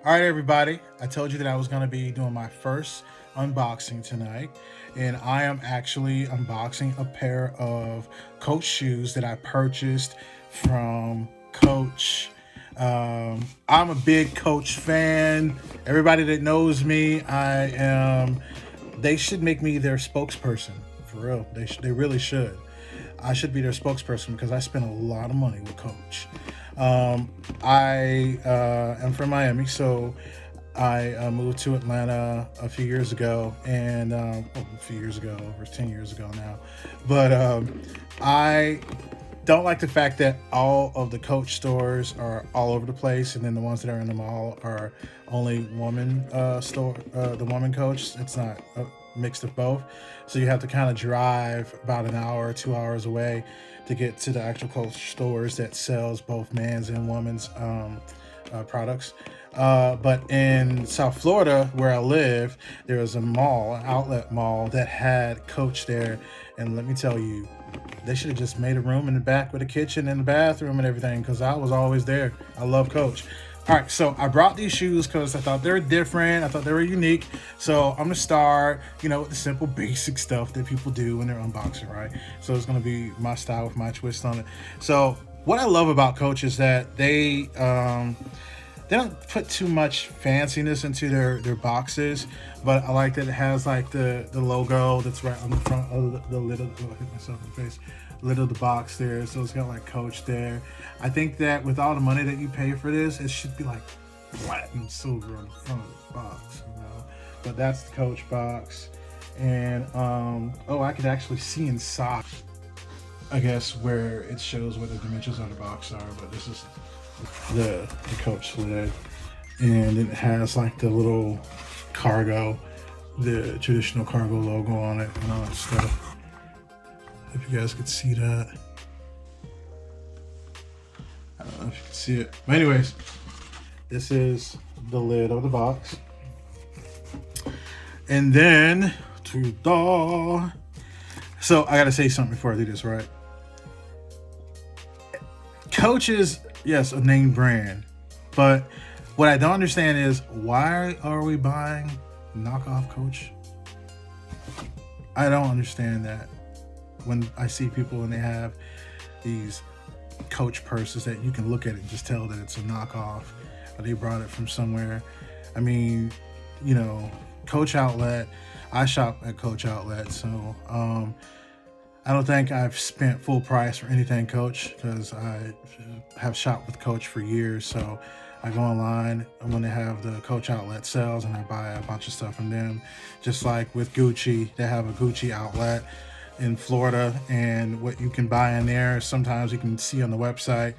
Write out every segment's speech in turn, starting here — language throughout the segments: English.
All right, everybody. I told you that I was going to be doing my first unboxing tonight, and I am actually unboxing a pair of Coach shoes that I purchased from Coach. I'm a big Coach fan. Everybody that knows me, I am. They should make me their spokesperson for real. They really should. I should be their spokesperson because I spend a lot of money with Coach. I am from Miami, so I moved to Atlanta a few years ago, and a few years ago, over 10 years ago now. But I don't like the fact that all of the Coach stores are all over the place, and then the ones that are in the mall are only woman store, the woman Coach. It's not a mixed of both, so you have to kind of drive about an hour, 2 hours away to get to the actual Coach stores that sells both men's and women's products. But in South Florida, where I live, there was a mall, an outlet mall that had Coach there, and let me tell you, they should have just made a room in the back with a kitchen and a bathroom and everything because I was always there. I love Coach. All right, so I brought these shoes because I thought they were different. I thought they were unique. So I'm gonna start, with the simple, basic stuff that people do when they're unboxing, right? So it's gonna be my style with my twist on it. So what I love about Coach is that they don't put too much fanciness into their boxes, but I like that it has like the logo that's right on the front of the lid of I hit myself in the face, lid of the box there. So it's got like Coach there. I think that with all the money that you pay for this, it should be like platinum silver on the front of the box. But that's the Coach box, and I could actually see inside. I guess where it shows what the dimensions of the box are, but this is the Coach lid, and it has like the little cargo, the traditional cargo logo on it and all that stuff. If you guys could see that. I don't know if you can see it. But anyways, this is the lid of the box. And then so I gotta say something before I do this, right? Coach is, yes, a name brand, but what I don't understand is why are we buying knockoff Coach? I don't understand that. When I see people and they have these Coach purses that you can look at it and just tell that it's a knockoff, or they brought it from somewhere. I mean, Coach outlet. I shop at Coach outlet, so I don't think I've spent full price for anything Coach because I have shopped with Coach for years. So I go online and when they have the Coach outlet sales and I buy a bunch of stuff from them. Just like with Gucci, they have a Gucci outlet in Florida, and what you can buy in there, sometimes you can see on the website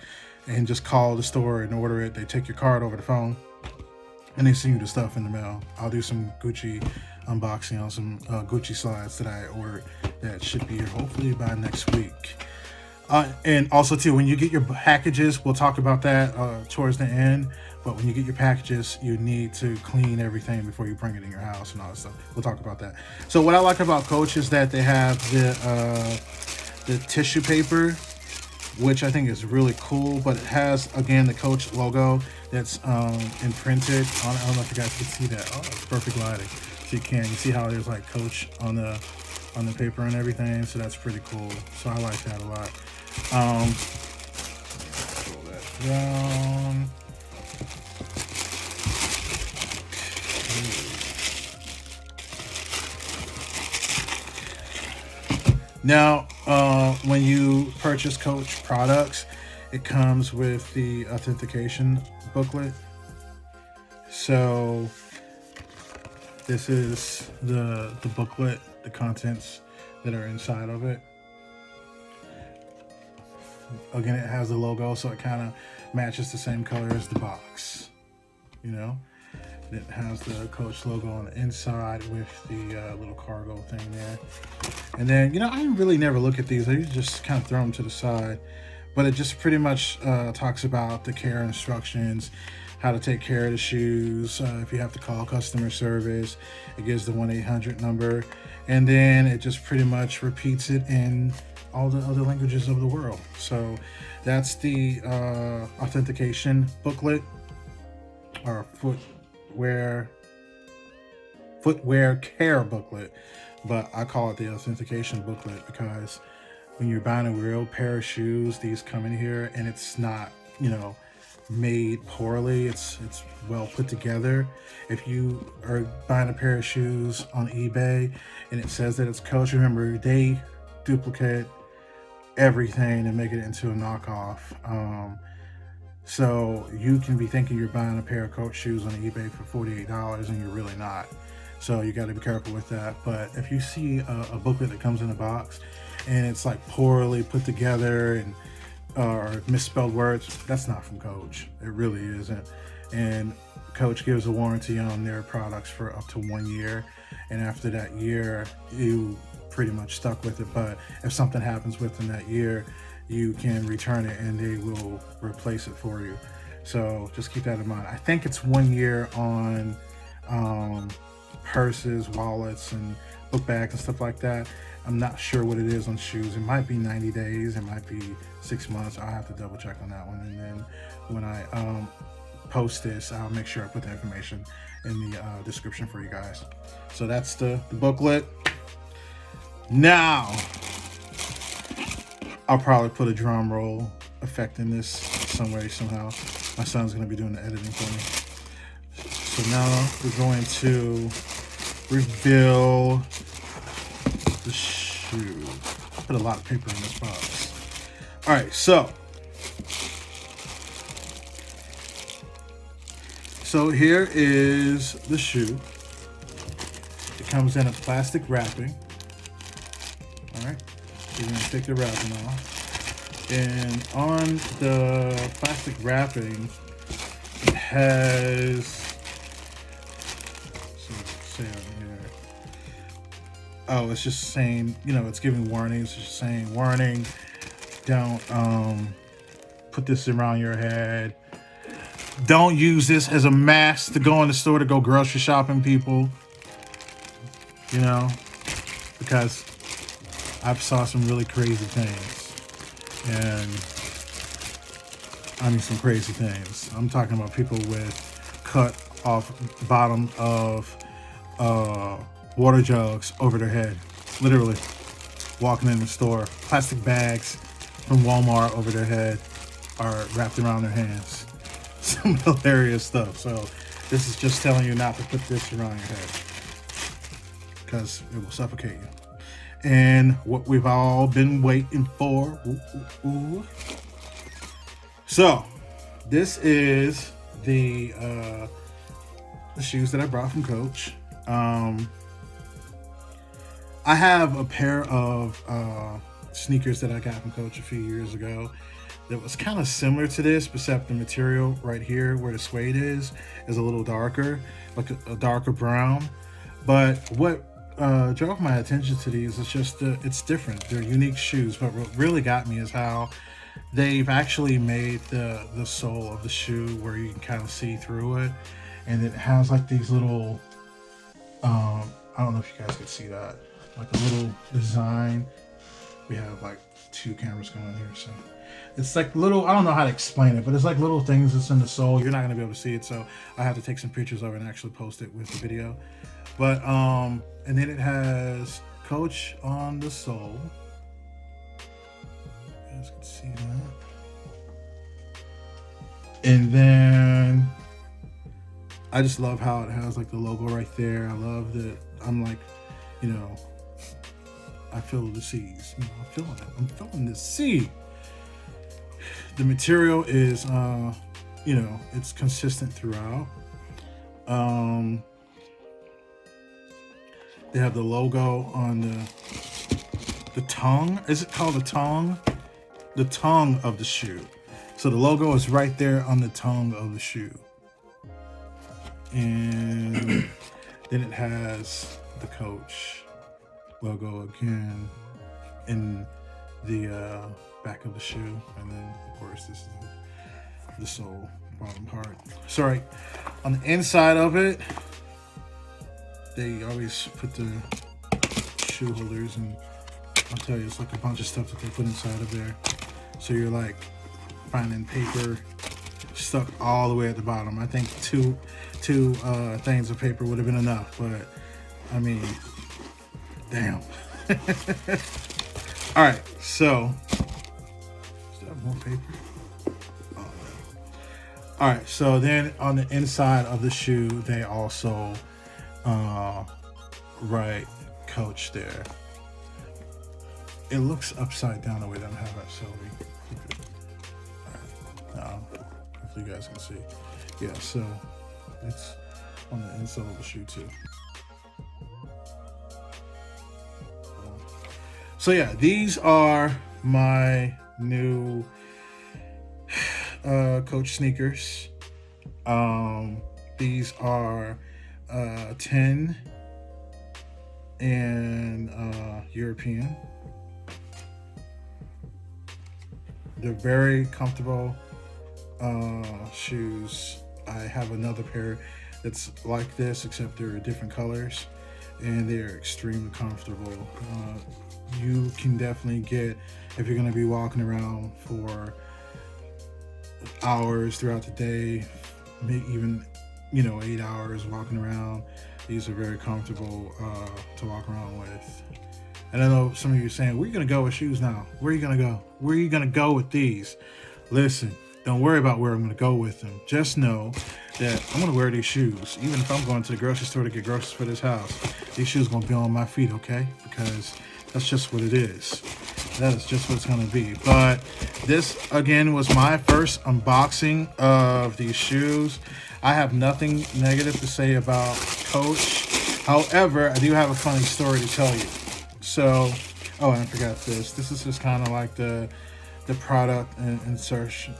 and just call the store and order it. They take your card over the phone and they send you the stuff in the mail. I'll do some Gucci unboxing on some Gucci slides that I ordered that should be here hopefully by next week. And also too, when you get your packages, we'll talk about that towards the end. But when you get your packages, you need to clean everything before you bring it in your house and all that stuff. We'll talk about that. So what I like about Coach is that they have the tissue paper, which I think is really cool. But it has again the Coach logo that's imprinted on. I don't know if you guys can see that. Oh, it's perfect lighting. So you see how there's like Coach on the paper and everything. So that's pretty cool. So I like that a lot. Pull that down. Now, when you purchase Coach products, it comes with the authentication booklet. So this is the booklet, the contents that are inside of it. Again, it has the logo, so it kind of matches the same color as the box. It has the Coach logo on the inside with the little cargo thing there. And then, I really never look at these. I usually just kind of throw them to the side. But it just pretty much talks about the care instructions, how to take care of the shoes. If you have to call customer service, it gives the 1-800 number. And then it just pretty much repeats it in all the other languages of the world. So that's the authentication booklet or foot footwear care booklet, but I call it the authentication booklet because when you're buying a real pair of shoes, these come in here and it's not, made poorly. It's well put together. If you are buying a pair of shoes on eBay and it says that it's Coach, remember they duplicate everything and make it into a knockoff. So you can be thinking you're buying a pair of Coach shoes on eBay for $48 and you're really not. So you got to be careful with that. But if you see a booklet that comes in a box and it's like poorly put together and or misspelled words, that's not from Coach. It really isn't. And Coach gives a warranty on their products for up to 1 year. And after that year, you pretty much stuck with it. But if something happens within that year, you can return it and they will replace it for you. So just keep that in mind. I think it's 1 year on purses, wallets, and book bags and stuff like that. I'm not sure what it is on shoes. It might be 90 days. It might be 6 months. I'll have to double check on that one. And then when I post this, I'll make sure I put the information in the description for you guys. So that's the booklet. Now, I'll probably put a drum roll effect in this some way, somehow. My son's going to be doing the editing for me. So now we're going to reveal the shoe. I put a lot of paper in this box. All right, so here is the shoe. It comes in a plastic wrapping. All right, you're gonna take the wrapping off, and on the plastic wrapping, it has, say on here. Oh, it's just saying, it's giving warnings. It's just saying, warning, don't put this around your head. Don't use this as a mask to go in the store to go grocery shopping, people. Because I've saw some really crazy things. And I mean some crazy things. I'm talking about people with cut off bottom of water jugs over their head. Literally walking in the store. Plastic bags from Walmart over their head are wrapped around their hands. Some hilarious stuff. So this is just telling you not to put this around your head because it will suffocate you. And what we've all been waiting for. So this is the shoes that I brought from Coach. I have a pair of sneakers that I got from Coach a few years ago that was kind of similar to this, except the material right here where the suede is a little darker, like a darker brown. But what drove my attention to these is just it's different. They're unique shoes. But what really got me is how they've actually made the sole of the shoe where you can kind of see through it, and it has like these little I don't know if you guys could see that, like a little design. We have like 2 cameras going here, so it's like little, I don't know how to explain it, but it's like little things that's in the sole. You're not going to be able to see it, so I have to take some pictures of it and actually post it with the video. But and then it has Coach on the sole. You guys can see that. And then I just love how it has like the logo right there. I love that. I'm like, I feel the seas. I'm feeling it. I'm feeling the sea. The material is, it's consistent throughout. They have the logo on the tongue. Is it called the tongue? The tongue of the shoe. So the logo is right there on the tongue of the shoe. And then it has the Coach logo again in the back of the shoe, and then of course this is the sole bottom part. Sorry, on the inside of it, they always put the shoe holders, and I'll tell you, it's like a bunch of stuff that they put inside of there. So you're like finding paper stuck all the way at the bottom. I think two things of paper would have been enough, but I mean, damn. All right, so is that more paper? Oh, no. All right, so then on the inside of the shoe, they also write Coach there. It looks upside down the way they don't have that, so we keep it. All right. Hopefully you guys can see. Yeah, so it's on the inside of the shoe too. So yeah, these are my new Coach sneakers. These are 10 and European. They're very comfortable shoes. I have another pair that's like this, except they're different colors, and they're extremely comfortable. You can definitely get, if you're going to be walking around for hours throughout the day, maybe even 8 hours walking around, these are very comfortable to walk around with. And I know some of you are saying, where are you going to go with shoes now? Where are you going to go? Where are you going to go with these? Listen, don't worry about where I'm going to go with them. Just know that I'm going to wear these shoes. Even if I'm going to the grocery store to get groceries for this house, these shoes are going to be on my feet, okay? Because that's just what it is. That is just what it's going to be. But this, again, was my first unboxing of these shoes. I have nothing negative to say about Coach. However, I do have a funny story to tell you. So, oh, and I forgot this. This is just kind of like the product insertion.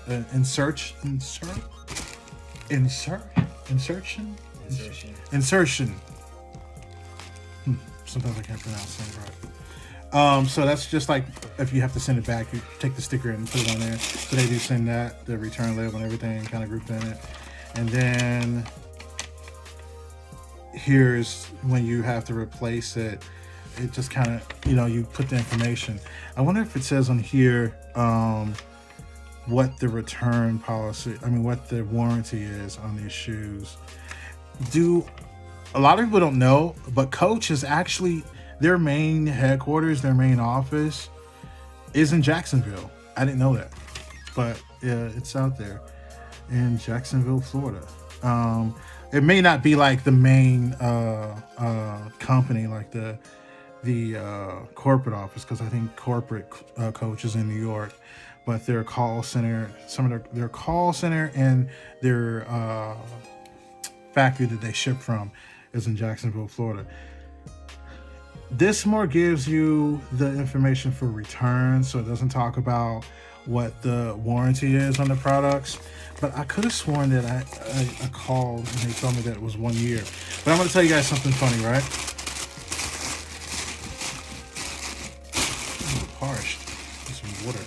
Sometimes I can't pronounce things right. So that's just like if you have to send it back, you take the sticker and put it on there. So they do send that, the return label and everything kind of grouped in it. And then here's when you have to replace it. It just kind of, you put the information. I wonder if it says on here what the return policy, what the warranty is on these shoes. A lot of people don't know, but Coach is actually, their main headquarters, their main office is in Jacksonville. I didn't know that, but yeah, it's out there in Jacksonville, Florida. It may not be like the main company, like the corporate office, because I think corporate Coach is in New York, but their call center, their call center and their factory that they ship from is in Jacksonville, Florida. This more gives you the information for returns, so it doesn't talk about what the warranty is on the products. But I could have sworn that I called and they told me that it was 1 year. But I'm going to tell you guys something funny, right? Harsh. Get some water.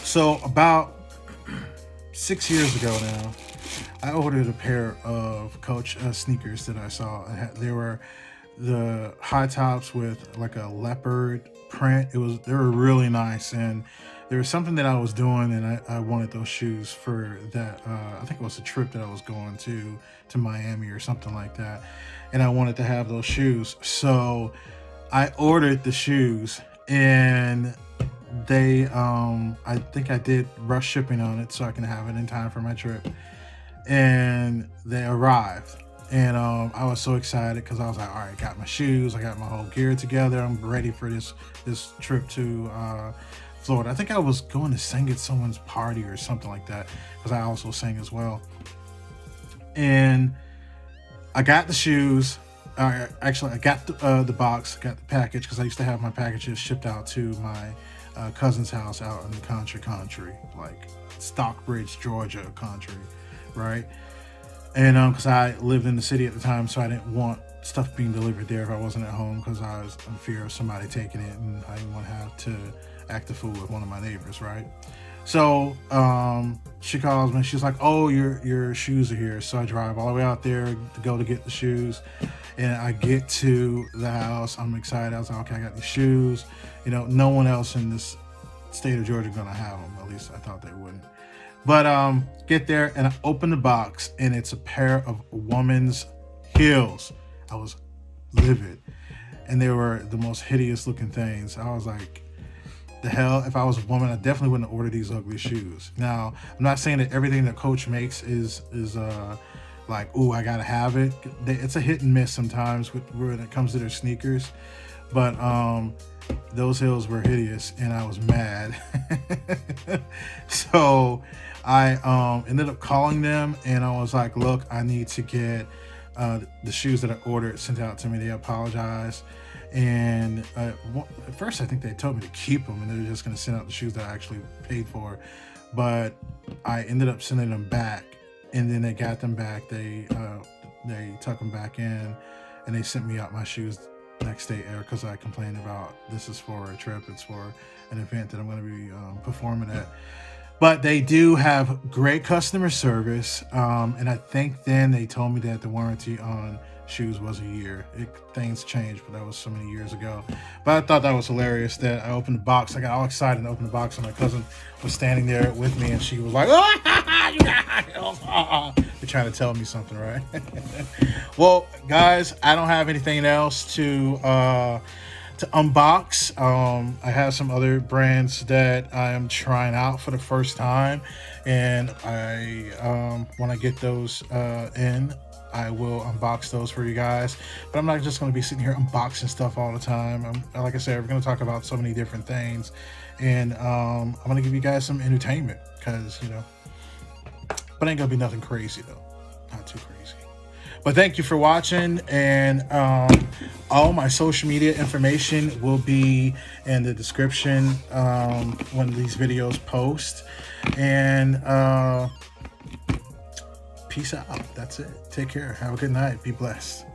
So about 6 years ago now, I ordered a pair of Coach sneakers that I saw. They were the high tops with like a leopard print. They were really nice, and there was something that I was doing, and I wanted those shoes for that. I think it was a trip that I was going to Miami or something like that, and I wanted to have those shoes. So I ordered the shoes, and they I think I did rush shipping on it so I can have it in time for my trip, and they arrived. And I was so excited because I was like, all right, got my shoes, I got my whole gear together, I'm ready for this trip to Florida. I think I was going to sing at someone's party or something like that, because I also sing as well. And I got the shoes. Actually, I got the box, got the package, because I used to have my packages shipped out to my cousin's house out in the country, like Stockbridge, Georgia country, right? And because I lived in the city at the time, so I didn't want stuff being delivered there if I wasn't at home, because I was in fear of somebody taking it, and I didn't want to have to act a fool with one of my neighbors, right? So she calls me. She's like, "Oh, your shoes are here." So I drive all the way out there to go to get the shoes, and I get to the house. I'm excited. I was like, "Okay, I got these shoes." No one else in this state of Georgia gonna have them. At least I thought they wouldn't. But get there and I open the box and it's a pair of woman's heels. I was livid, and they were the most hideous looking things. I was like, the hell, if I was a woman, I definitely wouldn't order these ugly shoes. Now, I'm not saying that everything that Coach makes is like, oh, I gotta have it. It's a hit and miss sometimes when it comes to their sneakers. But those heels were hideous and I was mad. So I ended up calling them and I was like, look, I need to get the shoes that I ordered sent out to me. They apologized. And at first I think they told me to keep them and they were just going to send out the shoes that I actually paid for. But I ended up sending them back, and then they got them back. They took them back in and they sent me out my shoes next day air because I complained about this is for a trip, it's for an event that I'm going to be performing at. But they do have great customer service, and I think then they told me that the warranty on shoes was a year. Things changed, but that was so many years ago. But I thought that was hilarious that I opened the box. I got all excited and opened the box, and my cousin was standing there with me, and she was like, "Oh, you got heels." They're trying to tell me something, right? Well, guys, I don't have anything else to unbox. I have some other brands that I am trying out for the first time, and I when I get those in, I will unbox those for you guys. But I'm not just going to be sitting here unboxing stuff all the time. Like I said, we're going to talk about so many different things, and I'm going to give you guys some entertainment because, you know, but ain't going to be nothing crazy though. Not too crazy. But thank you for watching, and all my social media information will be in the description when these videos post. And peace out. That's it. Take care. Have a good night. Be blessed.